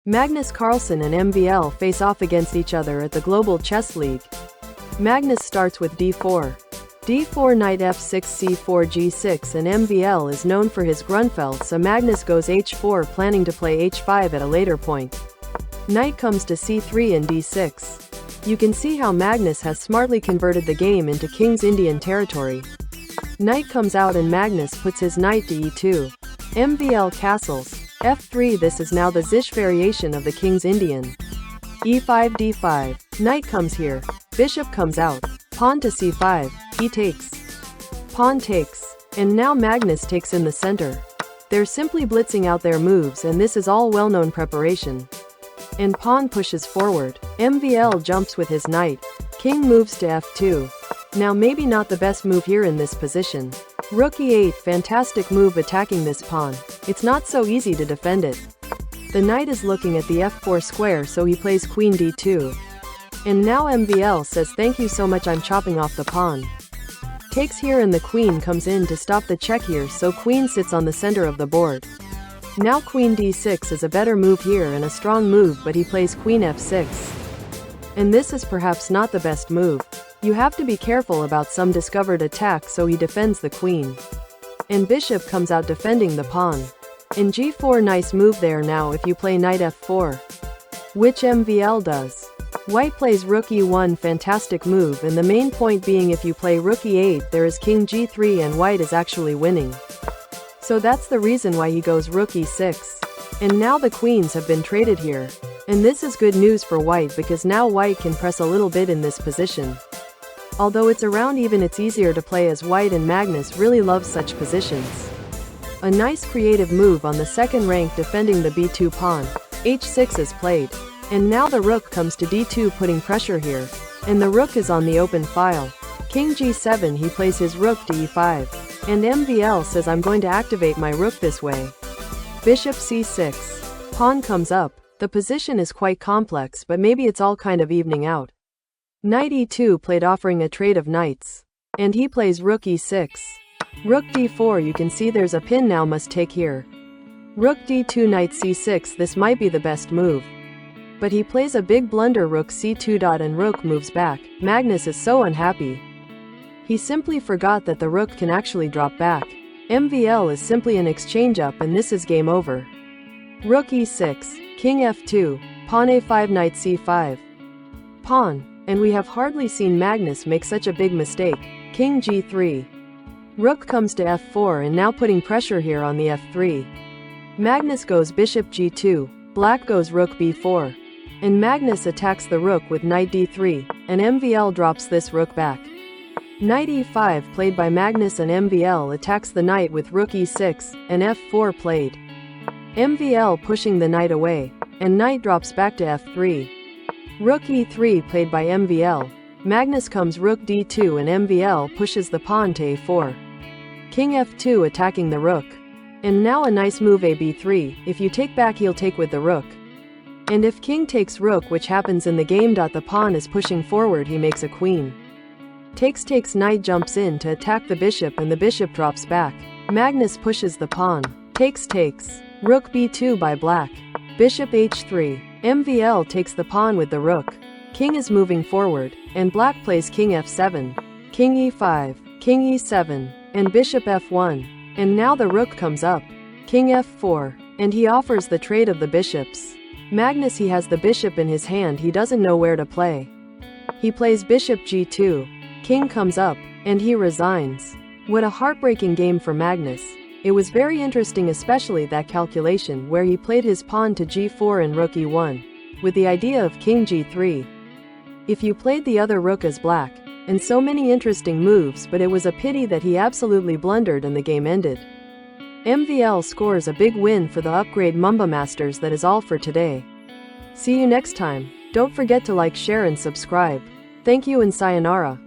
Magnus Carlsen and MVL face off against each other at the Global Chess League. Magnus starts with d4. d4 knight f6 c4 g6 and MVL is known for his Grunfeld, so Magnus goes h4 planning to play h5 at a later point. Knight comes to c3 and d6. You can see how Magnus has smartly converted the game into King's Indian territory. Knight comes out and Magnus puts his knight to e2. MVL castles. f3. This is now the Zish variation of the King's Indian. e5 d5. Knight comes here. Bishop comes out. Pawn to c5. He takes. Pawn takes. And now Magnus takes in the center. They're simply blitzing out their moves, and this is all well-known preparation. And pawn pushes forward. MVL jumps with his knight. King moves to f2. Now maybe not the best move here in this position. Rook e8. Fantastic move attacking this pawn. It's not so easy to defend it. The knight is looking at the f4 square, so he plays queen d2. And now MVL says thank you so much, I'm chopping off the pawn. Takes here and the queen comes in to stop the check here, so queen sits on the center of the board. Now queen d6 is a better move here and a strong move, but he plays queen f6. And this is perhaps not the best move. You have to be careful about some discovered attack, so he defends the queen. And bishop comes out defending the pawn. In g4, nice move there. Now if you play knight f4, which MVL does. White plays rook e1, fantastic move, and the main point being if you play rook e8 there is king g3 and white is actually winning. So that's the reason why he goes rook e6. And now the queens have been traded here. And this is good news for white because now white can press a little bit in this position. Although it's around even, it's easier to play as white, and Magnus really loves such positions. A nice creative move on the second rank defending the b2 pawn. h6 is played. And now the rook comes to d2 putting pressure here. And the rook is on the open file. King g7, he plays his rook to e5. And MVL says I'm going to activate my rook this way. Bishop c6. Pawn comes up. The position is quite complex, but maybe it's all kind of evening out. Knight e2 played, offering a trade of knights. And he plays rook e6. Rook d4, you can see there's a pin now, must take here. Rook d2 knight c6, this might be the best move. But he plays a big blunder, rook c2. And rook moves back. Magnus is so unhappy. He simply forgot that the rook can actually drop back. MVL is simply an exchange up, and this is game over. Rook e6, king f2, pawn a5, knight c5. Pawn. And we have hardly seen Magnus make such a big mistake. King g3. Rook comes to f4 and now putting pressure here on the f3. Magnus goes bishop g2, black goes rook b4. And Magnus attacks the rook with knight d3, and MVL drops this rook back. Knight e5 played by Magnus, and MVL attacks the knight with rook e6, and f4 played. MVL pushing the knight away, and knight drops back to f3. Rook e3 played by MVL. Magnus comes rook d2 and MVL pushes the pawn to a4. King f2 attacking the rook. And now a nice move a b3, if you take back he'll take with the rook. And if king takes rook, which happens in the game, the pawn is pushing forward, he makes a queen. Takes knight jumps in to attack the bishop and the bishop drops back. Magnus pushes the pawn. Takes. Rook b2 by black. Bishop h3. MVL takes the pawn with the rook. King is moving forward, and black plays king f7. King e5, king e7, and bishop f1. And now the rook comes up. King f4, and he offers the trade of the bishops. Magnus, he has the bishop in his hand, he doesn't know where to play. He plays bishop g2. King comes up, and he resigns. What a heartbreaking game for Magnus. It was very interesting, especially that calculation where he played his pawn to g4 and rook e1, with the idea of king g3. If you played the other rook as black, and so many interesting moves, but it was a pity that he absolutely blundered and the game ended. MVL scores a big win for the upgrade Mumba Masters. That is all for today. See you next time. Don't forget to like, share and subscribe. Thank you and sayonara.